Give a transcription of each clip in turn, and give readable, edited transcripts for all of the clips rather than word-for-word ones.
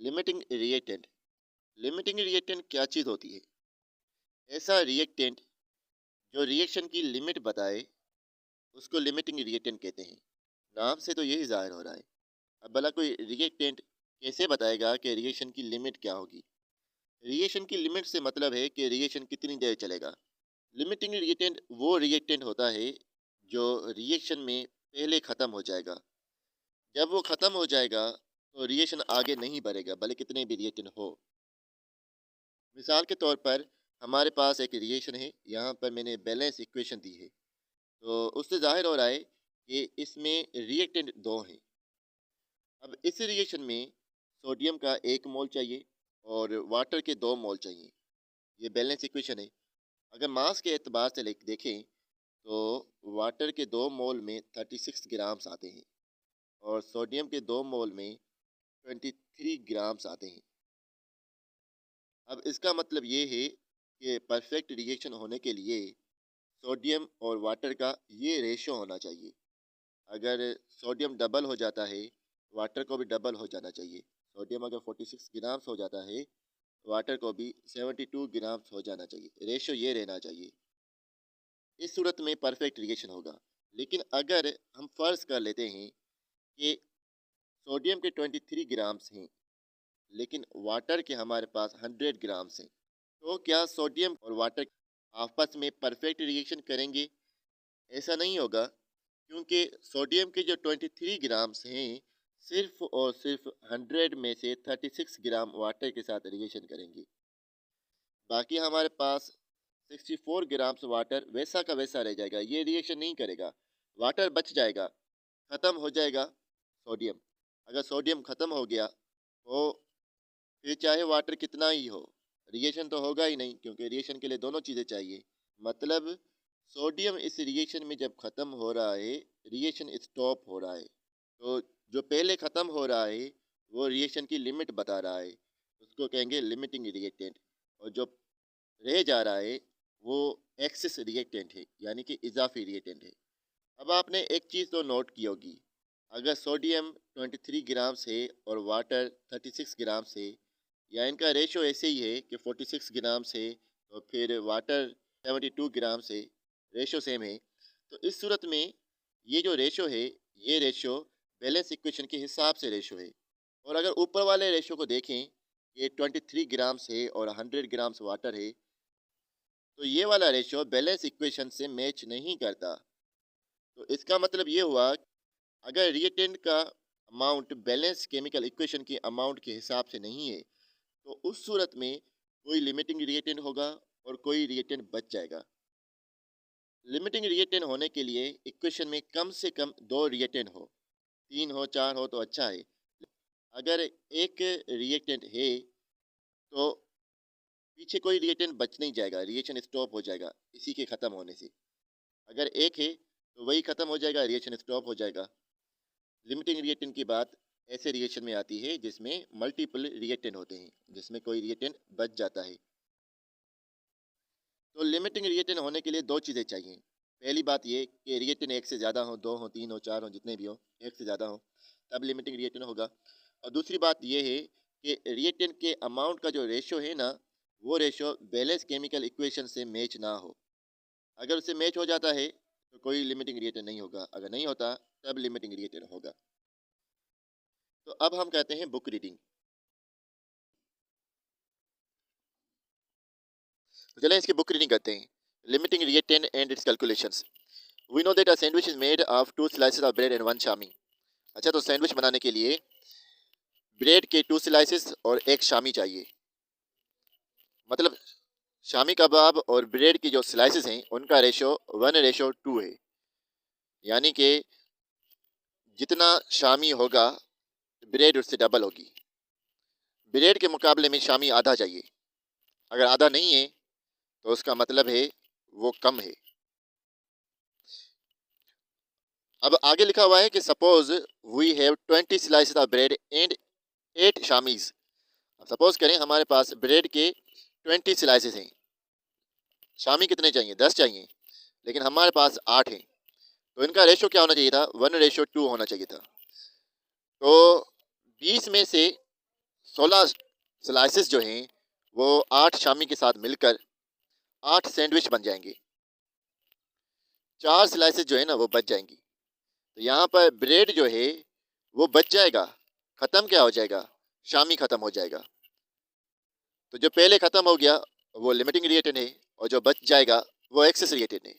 Limiting reactant. Limiting reactant क्या चीज़ होती है? ऐसा रिएक्टेंट जो रिएक्शन की लिमिट बताए उसको लिमिटिंग रिएक्टेंट कहते हैं। नाम से तो यही जाहिर हो रहा है। अब भला कोई रिएक्टेंट कैसे बताएगा कि रिएक्शन की लिमिट क्या होगी? रिएक्शन की लिमिट से मतलब है कि रिएक्शन कितनी देर चलेगा। लिमिटिंग रिएक्टेंट वो रिएक्टेंट होता है जो रिएक्शन में पहले ख़त्म हो जाएगा। जब वो ख़त्म हो जाएगा तो रिएक्शन आगे नहीं बढ़ेगा, भले कितने भी रिएक्टेंट हो। मिसाल के तौर पर हमारे पास एक रिएक्शन है, यहाँ पर मैंने बैलेंस इक्वेशन दी है, तो उससे जाहिर हो रहा है कि इसमें रिएक्टेंट दो हैं। अब इस रिएक्शन में सोडियम का 1 मोल चाहिए और वाटर के 2 मोल चाहिए। ये बैलेंस इक्वेशन है। अगर मास के एतबार से देखें तो वाटर के 2 मोल में 36 ग्राम्स आते हैं और सोडियम के 2 मोल में 23 ग्राम्स आते हैं। अब इसका मतलब ये है कि परफेक्ट रिएक्शन होने के लिए सोडियम और वाटर का ये रेशो होना चाहिए। अगर सोडियम डबल हो जाता है, वाटर को भी डबल हो जाना चाहिए। सोडियम अगर 46 ग्राम्स हो जाता है, वाटर को भी 72 ग्राम्स हो जाना चाहिए। रेशो ये रहना चाहिए। इस सूरत में परफेक्ट रिएक्शन होगा। लेकिन अगर हम फर्ज कर लेते हैं कि सोडियम के 23 ग्राम्स हैं लेकिन वाटर के हमारे पास 100 ग्राम्स हैं, तो क्या सोडियम और वाटर आपस में परफेक्ट रिएक्शन करेंगे? ऐसा नहीं होगा, क्योंकि सोडियम के जो 23 ग्राम्स हैं सिर्फ और सिर्फ 100 में से 36 ग्राम वाटर के साथ रिएक्शन करेंगे। बाकी हमारे पास 64 ग्राम्स वाटर वैसा का वैसा रह जाएगा, ये रिएक्शन नहीं करेगा। वाटर बच जाएगा, ख़त्म हो जाएगा सोडियम। अगर सोडियम ख़त्म हो गया तो फिर चाहे वाटर कितना ही हो, रिएक्शन तो होगा ही नहीं, क्योंकि रिएक्शन के लिए दोनों चीज़ें चाहिए। मतलब सोडियम इस रिएक्शन में जब ख़त्म हो रहा है, रिएक्शन स्टॉप हो रहा है। तो जो पहले ख़त्म हो रहा है वो रिएक्शन की लिमिट बता रहा है, उसको कहेंगे लिमिटिंग रिएक्टेंट। और जो रह जा रहा है वो एक्सेस रिएक्टेंट है, यानी कि इजाफी रिएक्टेंट है। अब आपने एक चीज़ तो नोट की होगी, अगर सोडियम 23 ग्राम्स है और वाटर 36 ग्राम्स है, या इनका रेशो ऐसे ही है कि 46 ग्राम्स है तो फिर वाटर 72 ग्राम्स है, रेशो सेम है, तो इस सूरत में ये जो रेशो है, ये रेशो बैलेंस इक्वेशन के हिसाब से रेशो है। और अगर ऊपर वाले रेशो को देखें, ये 23 ग्राम्स है और 100 ग्राम्स वाटर है, तो ये वाला रेशो बैलेंस इक्वेशन से मैच नहीं करता। तो इसका मतलब ये हुआ, अगर रिएक्टेंट का अमाउंट बैलेंस केमिकल इक्वेशन की अमाउंट के हिसाब से नहीं है, तो उस सूरत में कोई लिमिटिंग रिएक्टेंट होगा और कोई रिएक्टेंट बच जाएगा। लिमिटिंग रिएक्टेंट होने के लिए इक्वेशन में कम से कम 2 रिएक्टेंट हो, 3 हो, 4 हो तो अच्छा है। अगर एक रिएक्टेंट है तो पीछे कोई रिएक्टेंट बच नहीं जाएगा, रिएक्शन स्टॉप हो जाएगा इसी के ख़त्म होने से। अगर एक है तो वही ख़त्म हो जाएगा, रिएक्शन स्टॉप हो जाएगा। लिमिटिंग रिएक्टेंट की बात ऐसे रिएक्शन में आती है जिसमें मल्टीपल रिएक्टेंट होते हैं, जिसमें कोई रिएक्टेंट बच जाता है। तो लिमिटिंग रिएक्टेंट होने के लिए दो चीज़ें चाहिए। पहली बात ये कि रिएक्टेंट एक से ज़्यादा हो, दो हो, तीन हो, चार हो, जितने भी हो, एक से ज़्यादा हो, तब लिमिटिंग रिएक्टेंट होगा। और दूसरी बात ये है कि रिएक्टेंट के अमाउंट का जो रेशो है ना, वो रेशो बैलेंस केमिकल इक्वेशन से मैच ना हो। अगर उससे मैच हो जाता है तो कोई लिमिटिंग रिएक्टेंट नहीं होगा, अगर नहीं होता तब लिमिटिंग रिएक्टेंट होगा। तो अब हम कहते हैं बुक रीडिंग। तो चलें इसकी बुक रीडिंग करते हैं। Limiting reactant and its calculations. We know that a sandwich is made of 2 slices of bread and 1 shami. अच्छा, तो सैंडविच बनाने के लिए ब्रेड के 2 स्लाइसेस और 1 शामी चाहिए। मतलब शामी कबाब और ब्रेड की जो स्लाइसेस हैं उनका रेशो 1:2 है। यानी कि जितना शामी होगा ब्रेड उससे डबल होगी। ब्रेड के मुकाबले में शामी आधा चाहिए। अगर आधा नहीं है तो उसका मतलब है वो कम है। अब आगे लिखा हुआ है कि suppose we have 20 slices of bread and 8 शामीज। सपोज करें हमारे पास ब्रेड के 20 स्लाइसेस हैं, शामी कितने चाहिए? 10 चाहिए, लेकिन हमारे पास 8 हैं, तो इनका रेशो क्या होना चाहिए था? 1:2 होना चाहिए था। तो 20 में से 16 स्लाइसेस जो हैं वो 8 शामी के साथ मिलकर 8 सैंडविच बन जाएंगे। 4 स्लाइसेस जो है ना वो बच जाएंगी। तो यहाँ पर ब्रेड जो है वो बच जाएगा, ख़त्म क्या हो जाएगा, शामी ख़त्म हो जाएगा। तो जो पहले ख़त्म हो गया वो लिमिटिंग रिएक्टेंट है और जो बच जाएगा वो एक्सेस रिएक्टेंट है।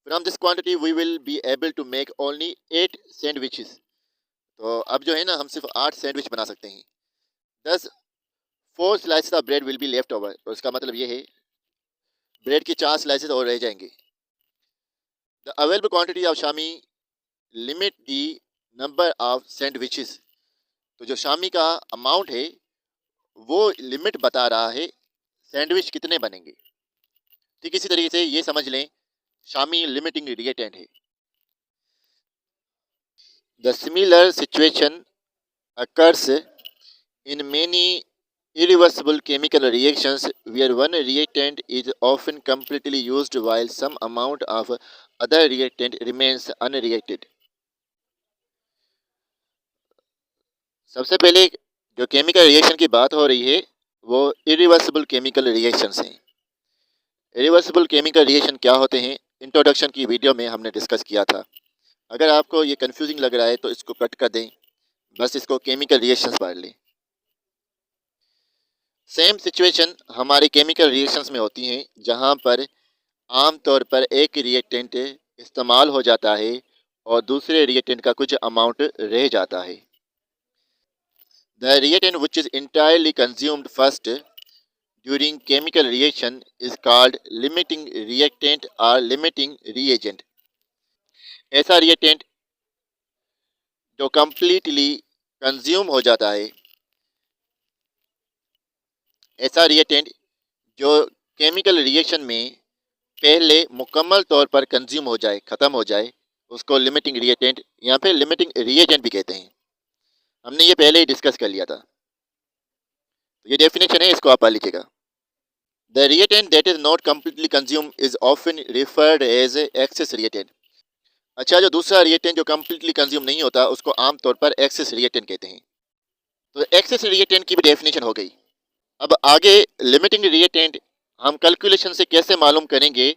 From this quantity we will be able to make only 8 sandwiches. तो अब जो है ना हम सिर्फ 8 सैंडविच बना सकते हैं। 10 4 slices of bread will be left over. तो इसका मतलब ये है ब्रेड की 4 स्लाइसेस और रह जाएंगे। The available quantity of Shami limit the number of sandwiches. तो जो शामी का अमाउंट है वो लिमिट बता रहा है सैंडविच कितने बनेंगे। ठीक इसी तरीके से ये समझ लें शामी लिमिटिंग रिएक्टेंट है। The similar situation occurs in many irreversible chemical reactions where one reactant is often completely used while some amount of other reactant remains unreacted। सबसे पहले जो केमिकल रिएक्शन की बात हो रही है वो इरिवर्सिबल केमिकल रिएक्शंस हैं। इरिवर्सिबल केमिकल रिएक्शन क्या होते हैं, इंट्रोडक्शन की वीडियो में हमने डिस्कस किया था। अगर आपको ये कंफ्यूजिंग लग रहा है तो इसको कट कर दें, बस इसको केमिकल रिएक्शंस पढ़ लें। सेम सिचुएशन हमारे केमिकल रिएक्शंस में होती हैं जहाँ पर आमतौर पर एक रिएक्टेंट इस्तेमाल हो जाता है और दूसरे रिएक्टेंट का कुछ अमाउंट रह जाता है। The reactant which is entirely consumed first during chemical reaction is called limiting reactant और लिमिटिंग रिएजेंट। ऐसा रिएक्टेंट जो कंप्लीटली कंज्यूम हो जाता है, ऐसा रिएक्टेंट जो केमिकल रिएक्शन में पहले मुकम्मल तौर पर कंज्यूम हो जाए, ख़त्म हो जाए, उसको लिमिटिंग रिएक्टेंट यहाँ पे लिमिटिंग रिएजेंट भी कहते हैं। हमने ये पहले ही डिस्कस कर लिया था। तो ये डेफिनेशन है, इसको आप पढ़ लीजिएगा। The reactant that is not completely consume is often referred as excess reactant. अच्छा, जो दूसरा रिएक्टेंट जो कम्प्लीटली कंज्यूम नहीं होता उसको आमतौर पर एक्सेस रिएक्टेंट कहते हैं। तो एक्सेस रिएक्टेंट की भी डेफिनेशन हो गई। अब आगे लिमिटिंग रिएक्टेंट हम कैलकुलेशन से कैसे मालूम करेंगे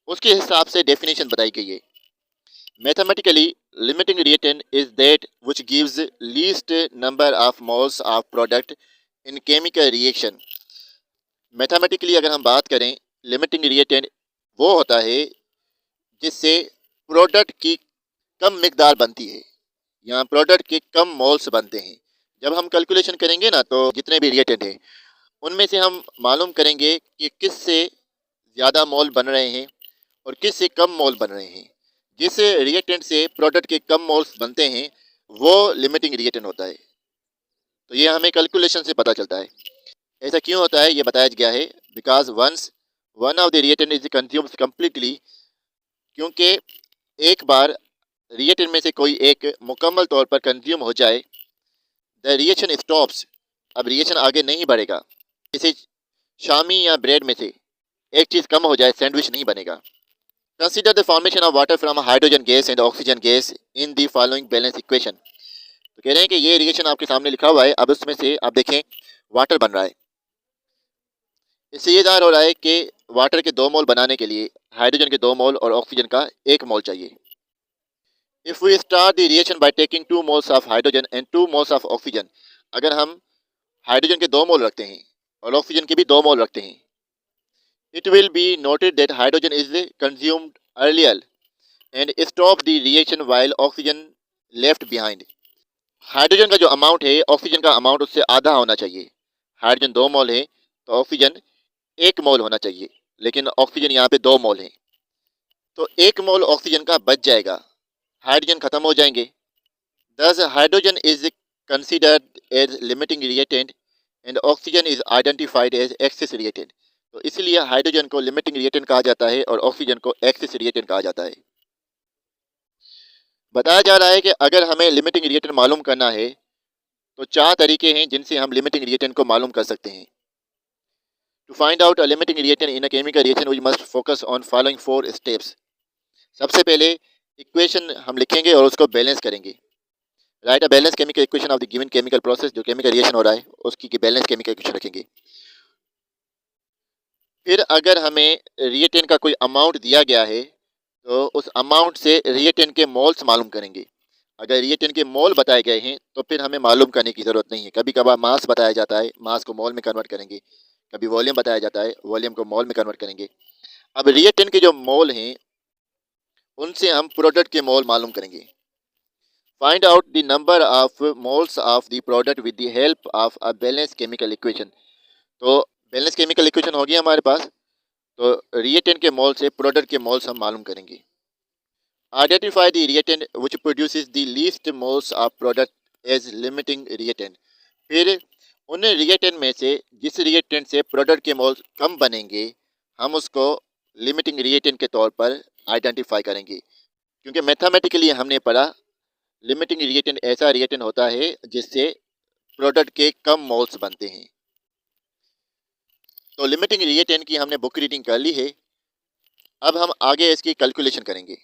उसके हिसाब से डेफिनेशन बताई गई है। Mathematically limiting reactant is that which gives least number of moles of product in chemical reaction. Mathematically अगर हम बात करें, लिमिटिंग रिएक्टेंट वो होता है जिससे प्रोडक्ट की कम मिकदार बनती है, यहाँ प्रोडक्ट के कम मोल्स बनते हैं। जब हम कैलकुलेशन करेंगे ना तो जितने भी रिएक्टेंट हैं उनमें से हम मालूम करेंगे कि किस से ज़्यादा मोल बन रहे हैं और किस से कम मोल बन रहे हैं। जिस रिएक्टेंट से प्रोडक्ट के कम मोल्स बनते हैं वो लिमिटिंग रिएक्टेंट होता है। तो ये हमें कैलकुलेशन से पता चलता है। ऐसा क्यों होता है ये बताया गया है, because once one of the reactant is consumed completely, क्योंकि एक बार रिएक्टेंट में से कोई एक मुकम्मल तौर पर कंज्यूम हो जाए, द रिएक्शन स्टॉप्स, अब रिएक्शन आगे नहीं बढ़ेगा। जैसे शामी या ब्रेड में से एक चीज़ कम हो जाए, सैंडविच नहीं बनेगा। Consider the formation of water from hydrogen gas and oxygen gas in the following balance equation. तो कह रहे हैं कि ये रिएक्शन आपके सामने लिखा हुआ है, अब उसमें से आप देखें वाटर बन रहा है। इससे ये ज़ाहिर हो रहा है कि वाटर के 2 मोल बनाने के लिए हाइड्रोजन के 2 मोल और ऑक्सीजन का 1 मोल चाहिए। If we start the reaction by taking 2 moles of hydrogen and 2 moles of oxygen, अगर हम हाइड्रोजन के 2 मोल रखते हैं और ऑक्सीजन के भी 2 मोल रखते हैं, it will be noted that hydrogen is consumed earlier and stop the reaction while oxygen left behind। Hydrogen का जो अमाउंट है ऑक्सीजन का अमाउंट उससे आधा होना चाहिए। हाइड्रोजन 2 मोल है तो ऑक्सीजन 1 मोल होना चाहिए, लेकिन ऑक्सीजन यहाँ पे 2 मोल है तो 1 मोल ऑक्सीजन का बच जाएगा, हाइड्रोजन खत्म हो जाएंगे। Thus hydrogen is considered as limiting reactant and oxygen is identified as excess reactant. तो इसलिए हाइड्रोजन को लिमिटिंग रिएक्टेंट कहा जाता है और ऑक्सीजन को एक्सेस रिएक्टेंट कहा जाता है। बताया जा रहा है कि अगर हमें लिमिटिंग रिएक्टेंट मालूम करना है तो 4 तरीके हैं जिनसे हम लिमिटिंग रिएक्टेंट को मालूम कर सकते हैं। To find out a limiting reactant in a chemical reaction we must focus on following 4 steps. सबसे पहले इक्वेशन हम लिखेंगे और उसको बैलेंस करेंगे। Write a balance chemical equation of the given chemical process, जो केमिकल रिएक्शन हो रहा है उसकी बैलेंस केमिकल इक्वेशन रखेंगे। फिर अगर हमें रिएक्टेंट का कोई अमाउंट दिया गया है तो उस अमाउंट से रिएक्टेंट के मोल्स मालूम करेंगे। अगर रिएक्टेंट के मोल बताए गए हैं तो फिर हमें मालूम करने की ज़रूरत नहीं है। कभी कभार मास बताया जाता है, मास को मोल में कन्वर्ट करेंगे। कभी वॉल्यूम बताया जाता है, वॉल्यूम को मोल में कन्वर्ट करेंगे। अब रिएक्टेंट के जो मोल हैं उनसे हम प्रोडक्ट के मोल मालूम करेंगे। Find out the number of moles of the product with the help of a balance chemical equation. तो बैलेंस केमिकल इक्वेशन हो गया हमारे पास, तो रिएक्टेंट के मोल से प्रोडक्ट के मोल्स हम मालूम करेंगे। Identify the reactant which produces the least moles of product as limiting reactant. फिर उन रिएक्टेंट में से जिस रिएक्टेंट से प्रोडक्ट के मोल्स कम बनेंगे हम उसको लिमिटिंग रिएक्टेंट के तौर पर आइडेंटिफाई करेंगे। क्योंकि मैथमेटिकली हमने पढ़ा लिमिटिंग रिएक्टेंट ऐसा रिएक्टेंट होता है जिससे प्रोडक्ट के कम मोल्स बनते हैं। तो लिमिटिंग रिएक्टेंट की हमने बुक रीडिंग कर ली है। अब हम आगे इसकी कैलकुलेशन करेंगे।